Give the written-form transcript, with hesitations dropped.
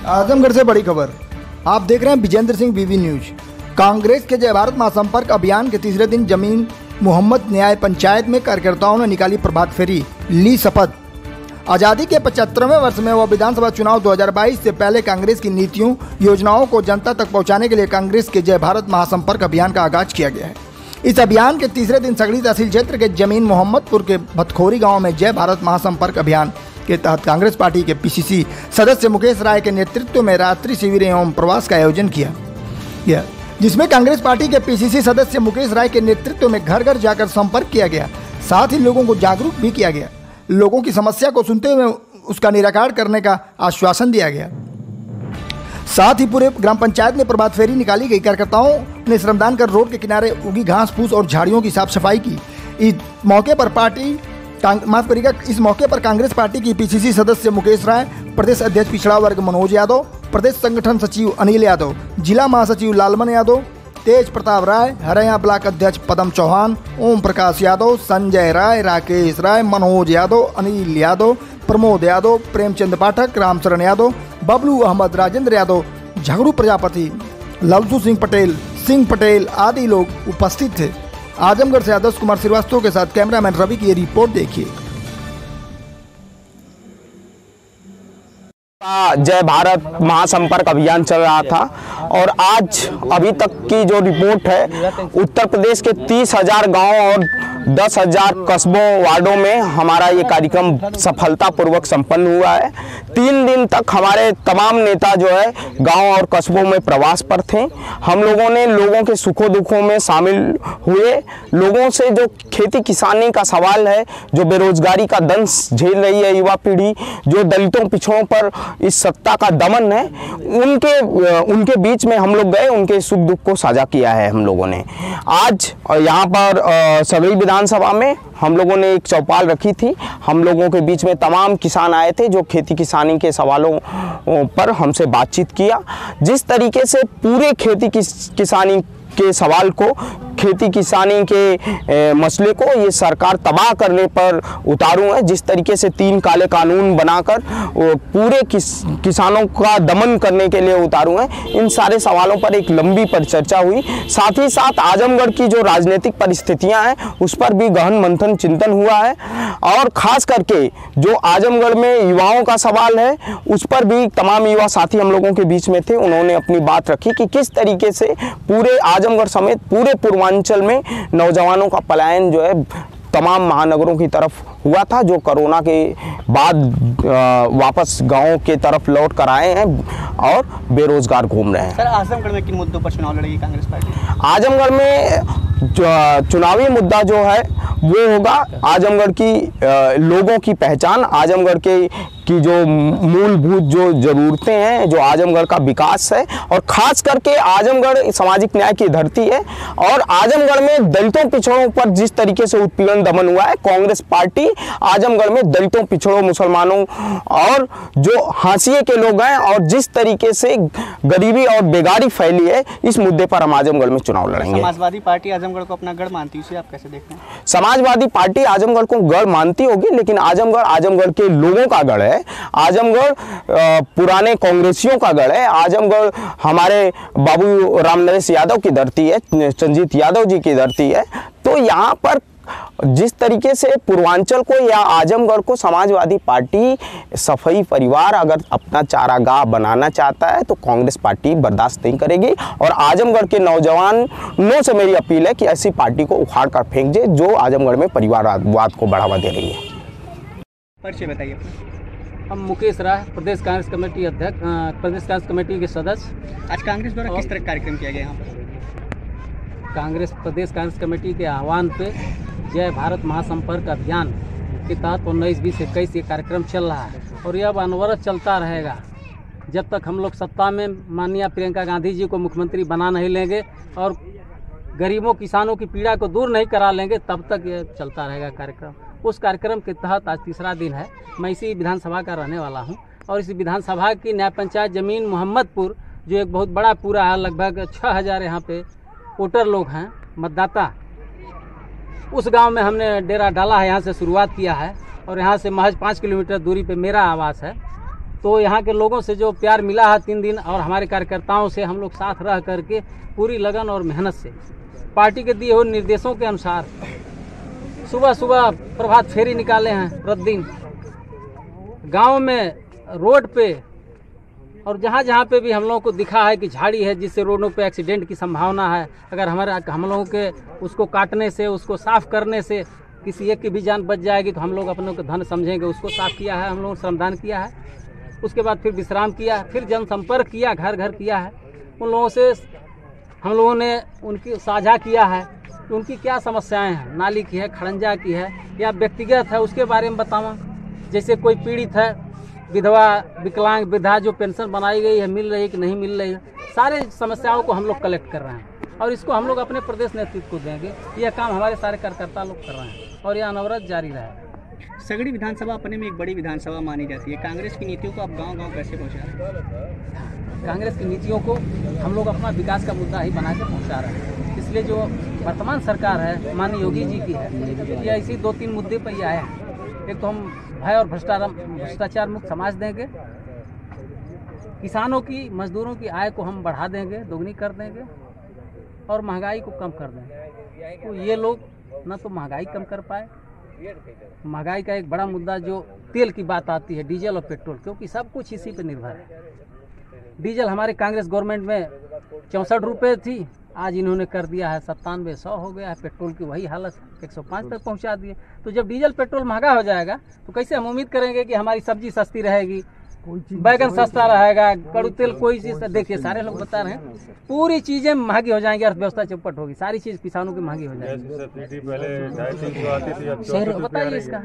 आजमगढ़ से बड़ी खबर। आप देख रहे हैं विजेंद्र सिंह बीवी न्यूज। कांग्रेस के जय भारत महासंपर्क अभियान के तीसरे दिन जमीन मोहम्मद न्याय पंचायत में कार्यकर्ताओं ने निकाली प्रभात फेरी, ली शपथ। आज़ादी के 75वें वर्ष में व विधानसभा चुनाव 2022 से पहले कांग्रेस की नीतियों योजनाओं को जनता तक पहुंचाने के लिए कांग्रेस के जय भारत महासंपर्क अभियान का आगाज किया गया है। इस अभियान के तीसरे दिन सगड़ी तहसील क्षेत्र के जमीन मोहम्मदपुर के भतखोरी गाँव में जय भारत महासंपर्क अभियान के तहत कांग्रेस पार्टी के पीसीसी सदस्य मुकेश राय के नेतृत्व में रात्रि शिविर एवं प्रवास का आयोजन किया गया, जिसमें कांग्रेस पार्टी के पीसीसी सदस्य मुकेश राय के नेतृत्व में घर घर जाकर संपर्क किया गया। साथ ही लोगों को जागरूक भी किया गया। लोगों की समस्या को सुनते हुए उसका निराकरण करने का आश्वासन दिया गया। साथ ही पूरे ग्राम पंचायत में प्रभात फेरी निकाली गई। कार्यकर्ताओं ने श्रमदान कर रोड के किनारे उगी घास फूस और झाड़ियों की साफ सफाई की। इस मौके पर कांग्रेस पार्टी की पीसीसी सदस्य मुकेश राय, प्रदेश अध्यक्ष पिछड़ा वर्ग मनोज यादव, प्रदेश संगठन सचिव अनिल यादव, जिला महासचिव लालमन यादव, तेज प्रताप राय, हरैया ब्लॉक अध्यक्ष पदम चौहान, ओम प्रकाश यादव, संजय राय, राकेश राय, मनोज यादव, अनिल यादव, प्रमोद यादव, प्रेमचंद पाठक, रामचरण यादव, बबलू अहमद, राजेंद्र यादव, झगड़ू प्रजापति, ललसू सिंह पटेल आदि लोग उपस्थित थे। आजमगढ़ से आदर्श कुमार श्रीवास्तव के साथ कैमरामैन रवि की ये रिपोर्ट देखिए। जय भारत महासंपर्क अभियान चल रहा था और आज अभी तक की जो रिपोर्ट है, उत्तर प्रदेश के 30,000 गांव और 10,000 कस्बों वार्डों में हमारा ये कार्यक्रम सफलतापूर्वक संपन्न हुआ है। 3 दिन तक हमारे तमाम नेता जो है गांव और कस्बों में प्रवास पर थे। हम लोगों ने लोगों के सुखों दुखों में शामिल हुए। लोगों से जो खेती किसानी का सवाल है, जो बेरोजगारी का दंश झेल रही है युवा पीढ़ी, जो दलितों पिछड़ों पर इस सत्ता का दमन है, उनके बीच में हम लोग गए, उनके सुख दुख को साझा किया है हम लोगों ने। आज यहाँ पर सगड़ी विधानसभा में हम लोगों ने एक चौपाल रखी थी। हम लोगों के बीच में तमाम किसान आए थे जो खेती किसानी के सवालों पर हमसे बातचीत किया। जिस तरीके से पूरे खेती किसानी के सवाल को, खेती किसानी के मसले को ये सरकार तबाह करने पर उतारू है। जिस तरीके से 3 काले कानून बनाकर पूरे किसानों का दमन करने के लिए उतारू है, इन सारे सवालों पर एक लंबी परिचर्चा हुई। साथ ही साथ आजमगढ़ की जो राजनीतिक परिस्थितियां हैं उस पर भी गहन मंथन चिंतन हुआ है और खास करके जो आजमगढ़ में युवाओं का सवाल है उस पर भी तमाम युवा साथी हम लोगों के बीच में थे। उन्होंने अपनी बात रखी कि किस तरीके से पूरे आजमगढ़ समेत पूरे पूर्वांचल में नौजवानों का पलायन जो है तमाम महानगरों की तरफ हुआ था, जो कोरोना के बाद वापस गांवों के तरफ लौट कर आए हैं और बेरोजगार घूम रहे हैं। सर, आजमगढ़ में किन मुद्दों पर चुनाव लड़ेगी कांग्रेस पार्टी? आजमगढ़ में चुनावी मुद्दा जो है वो होगा आजमगढ़ की लोगों की पहचान, आजमगढ़ की जो मूलभूत जो ज़रूरतें हैं, जो आजमगढ़ का विकास है और ख़ास करके आजमगढ़ सामाजिक न्याय की धरती है और आजमगढ़ में दलितों पिछड़ों पर जिस तरीके से उत्पीड़न दमन हुआ है, कांग्रेस पार्टी आजमगढ़ में दलितों पिछड़ों मुसलमानों और जो हाशिए के लोग हैं और जिस तरीके से गरीबी और बेगारी फैली है, इस मुद्दे पर हम आजमगढ़ में चुनाव लड़ेंगे। समाजवादी पार्टी आजमगढ़ को अपना गढ़ मानती है, इसे आप कैसे देखते हैं? समाजवादी पार्टी आजमगढ़ को गढ़ मानती होगी, लेकिन आजमगढ़ के लोगों का गढ़ है। आजमगढ़ पुराने कांग्रेसियों का गढ़ है। आजमगढ़ हमारे बाबू रामनरेश यादव की धरती है, चंजीत यादव जी की धरती है। तो यहाँ पर जिस तरीके से पूर्वांचल को या आजमगढ़ को समाजवादी पार्टी सफाई परिवार अगर अपना चारागाह बनाना चाहता है तो कांग्रेस पार्टी बर्दाश्त नहीं करेगी और आजमगढ़ के नौजवानों से मेरी अपील है कि ऐसी पार्टी को उखाड़ कर फेंक दे जो आजमगढ़ में परिवारवाद को बढ़ावा दे रही है। परिचय बताइए। हम मुकेश राय, प्रदेश कांग्रेस कमेटी अध्यक्ष, प्रदेश कांग्रेस कमेटी के सदस्य। आज कांग्रेस द्वारा किस तरह कार्यक्रम किया गया यहाँ पर? प्रदेश कांग्रेस कमेटी के आह्वान पे जय भारत महासंपर्क अभियान के तहत 19-20-21 ये कार्यक्रम चल रहा है और यह अब अनवरत चलता रहेगा जब तक हम लोग सत्ता में माननीय प्रियंका गांधी जी को मुख्यमंत्री बना नहीं लेंगे और गरीबों किसानों की पीड़ा को दूर नहीं करा लेंगे, तब तक ये चलता रहेगा कार्यक्रम। उस कार्यक्रम के तहत आज तीसरा दिन है। मैं इसी विधानसभा का रहने वाला हूं और इस विधानसभा की न्याय पंचायत जमीन मोहम्मदपुर, जो एक बहुत बड़ा पूरा है, लगभग 6,000 यहाँ पे वोटर लोग हैं, मतदाता। उस गांव में हमने डेरा डाला है, यहाँ से शुरुआत किया है और यहाँ से महज 5 किलोमीटर दूरी पे मेरा आवास है तो यहाँ के लोगों से जो प्यार मिला है 3 दिन, और हमारे कार्यकर्ताओं से हम लोग साथ रह करके पूरी लगन और मेहनत से पार्टी के दिए हुए निर्देशों के अनुसार सुबह सुबह प्रभात फेरी निकाले हैं प्रतिदिन गांव में, रोड पे, और जहाँ जहाँ पे भी हम लोगों को दिखा है कि झाड़ी है जिससे रोडों पे एक्सीडेंट की संभावना है, अगर हम लोगों के उसको काटने से, उसको साफ करने से किसी एक की भी जान बच जाएगी तो हम लोग अपने को धन समझेंगे। उसको साफ किया है, हम लोगों ने श्रमदान किया है, उसके बाद फिर विश्राम किया, फिर जनसंपर्क किया, घर घर किया है। उन लोगों से हम लोगों ने उनकी साझा किया है कि उनकी क्या समस्याएं हैं, नाली की है, खड़ंजा की है या व्यक्तिगत है, उसके बारे में बतावा। जैसे कोई पीड़ित है, विधवा, विकलांग, वृद्धा जो पेंशन बनाई गई है मिल रही है कि नहीं मिल रही है, सारे समस्याओं को हम लोग कलेक्ट कर रहे हैं और इसको हम लोग अपने प्रदेश नेतृत्व को देंगे। यह काम हमारे सारे कार्यकर्ता लोग कर रहे हैं और यह अनवरत जारी रहेगा। सगड़ी विधानसभा अपने में एक बड़ी विधानसभा मानी जाती है। कांग्रेस की नीतियों को आप गांव-गांव कैसे पहुंचा रहे हैं? कांग्रेस की नीतियों को हम लोग अपना विकास का मुद्दा ही बना के पहुँचा रहे हैं। इसलिए जो वर्तमान सरकार है माननीय योगी जी की है, यह इसी 2-3 मुद्दे पर ही आया है। एक तो हम भय और भ्रष्टाचार मुक्त समाज देंगे, किसानों की, मजदूरों की आय को हम बढ़ा देंगे, दोगुनी कर देंगे और महंगाई को कम कर देंगे। तो ये लोग न तो महंगाई कम कर पाए, महंगाई का एक बड़ा मुद्दा जो तेल की बात आती है, डीजल और पेट्रोल, क्योंकि सब कुछ इसी पे निर्भर है। डीजल हमारे कांग्रेस गवर्नमेंट में 64 रुपये थी, आज इन्होंने कर दिया है 9700 हो गया है। पेट्रोल की वही हालत 105 तक पहुंचा दिए। तो जब डीजल पेट्रोल महंगा हो जाएगा तो कैसे हम उम्मीद करेंगे कि हमारी सब्जी सस्ती रहेगी, बैगन सस्ता रहेगा, कड़ू तेल, कोई चीज़। देखिए सारे लोग बता रहे हैं पूरी चीज़ें महंगी हो जाएंगी, अर्थव्यवस्था चौपट होगी, सारी चीज़ किसानों की महंगी हो जाएगी। बताइए इसका।